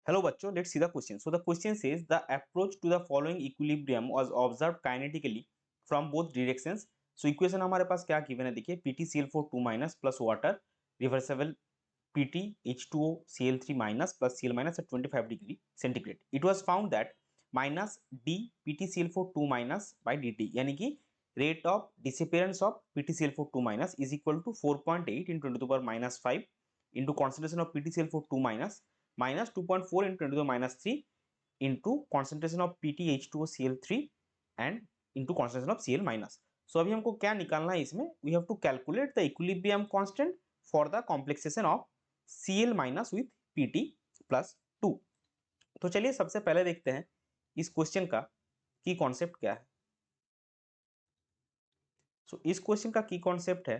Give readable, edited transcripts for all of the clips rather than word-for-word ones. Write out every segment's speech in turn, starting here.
Hello बच्चों, let's see the question. So the question says the approach to the following equilibrium was observed kinetically from both directions. So equation हमारे पास क्या given है देखिए PtCl4 2- plus water reversible PtH2O Cl3- plus Cl- at 25 degree centigrade. It was found that minus d PtCl4 2- by dt यानी कि rate of disappearance of PtCl4 2- is equal to 4.8 into 10 to the power -5 into concentration of PtCl4 2- minus 2.4 into 10 to the -3 into concentration of PtH2OCl3 and into concentration of Cl-. So अभी हमको क्या निकालना है इसमें, we have to calculate the equilibrium constant for the complexation of Cl- with Pt plus 2. तो चलिए सबसे पहले देखते हैं इस क्वेश्चन का की कॉन्सेप्ट क्या है. सो इस क्वेश्चन का की कॉन्सेप्ट है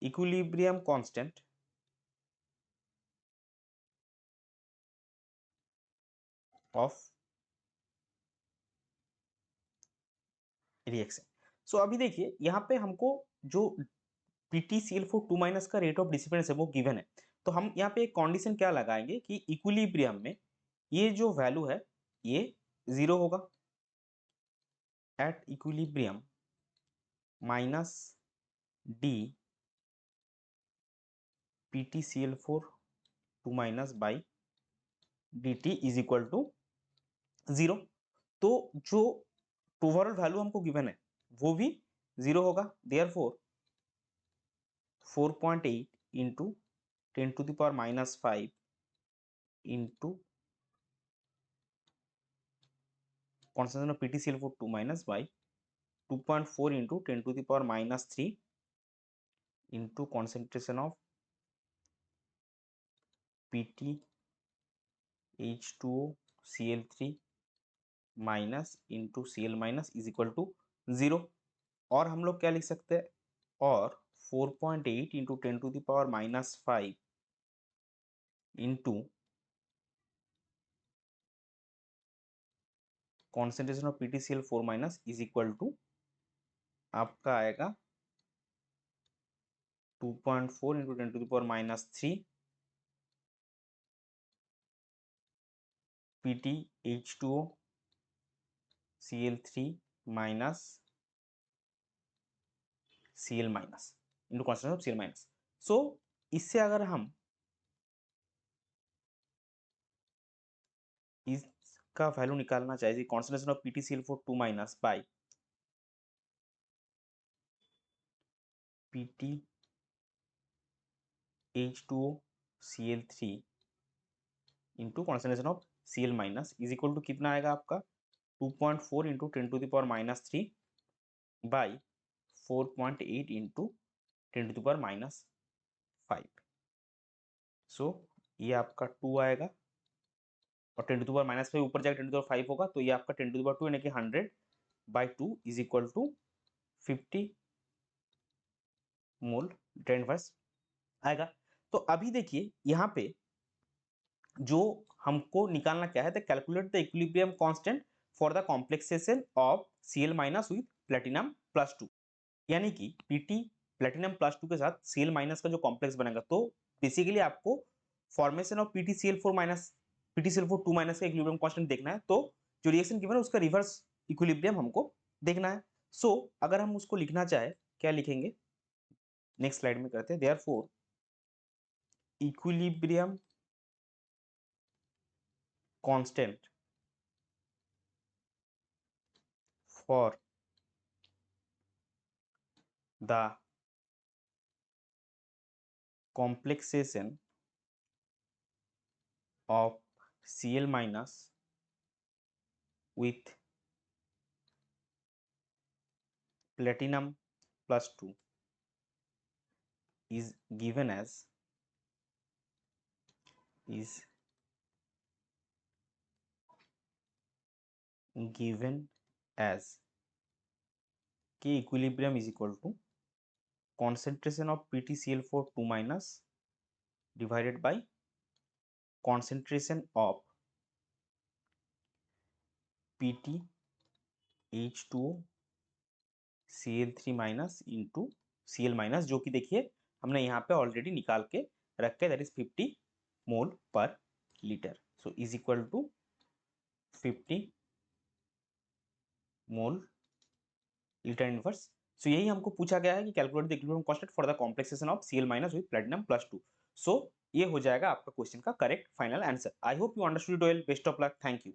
इक्विलिब्रियम कांस्टेंट ऑफ रिएक्शन. सो अभी देखिए यहाँ पे हमको जो PtCl4 2- का रेट ऑफ डिसिपेंस है वो गिवन है. तो हम यहाँ पे एक कंडीशन क्या लगाएंगे कि इक्विलिब्रियम में ये जो वैल्यू है ये 0 होगा. At equilibrium minus d PtCl4 2- by dt is equal to 0. तो जो ओवरऑल वैल्यू हमको गिवन है वो भी 0 होगा. Therefore 4.8 into 10 to the power -5 into concentration of PtCl4 2- by 2.4 into 10 to the power -3 into concentration of PtH2O Cl3- into Cl- is equal to 0. और हम लोग क्या लिख सकते हैं, और 4.8 into 10 to the power -5 into concentration of PtCl4- is equal to आपका आएगा 2.4 into 10 to the power -3 PtH2O Cl3- Cl- into concentration of Cl-. सो इससे अगर हम इसका वैल्यू निकालना चाहिए concentration of PtCl4 2- by PtH2O Cl3 into concentration of Cl- is equal to कितना आएगा आपका 2.4 into 10 to the power -3 by 4.8 into 10 to the power -5. सो ये आपका 2 आएगा और 10 to the power -5 ऊपर जाकर 10 to the power 5 होगा, तो ये आपका 10 to the power 2 यानी कि 100 by 2 is equal to 50 मोल 10 आएगा. तो अभी देखिए यहाँ पे जो हमको निकालना क्या है, the calculate the equilibrium constant for the complexation of Cl- with platinum plus 2. यानी कि Pt प्लेटिनम प्लस 2 के साथ Cl- का जो कॉम्प्लेक्स बनेगा, तो बेसिकली आपको फॉर्मेशन ऑफ PtCl4 2- का इक्विलिब्रियम कांस्टेंट देखना है. तो जो रिएक्शन गिवन है उसका रिवर्स इक्विलिब्रियम हमको देखना है. सो अगर हम उसको लिखना चाहे क्या लिखेंगे, नेक्स्ट स्लाइड में करते हैं. Therefore equilibrium constant for the complexation of Cl- with platinum plus 2 is given as K equilibrium is equal to concentration of PtCl4 2- divided by concentration of PtH2O Cl3- into Cl-, जो कि देखिए हमने यहाँ पे already निकाल के रखे, that is 50 mole per litre, so is equal to 50 mole litre inverse. So यही हमको पूछा गया है कि calculate the equilibrium constant for the complexation of Cl minus with platinum plus 2। So ये हो जाएगा आपका क्वेश्चन का correct final answer. I hope you understood well, best of luck, thank you.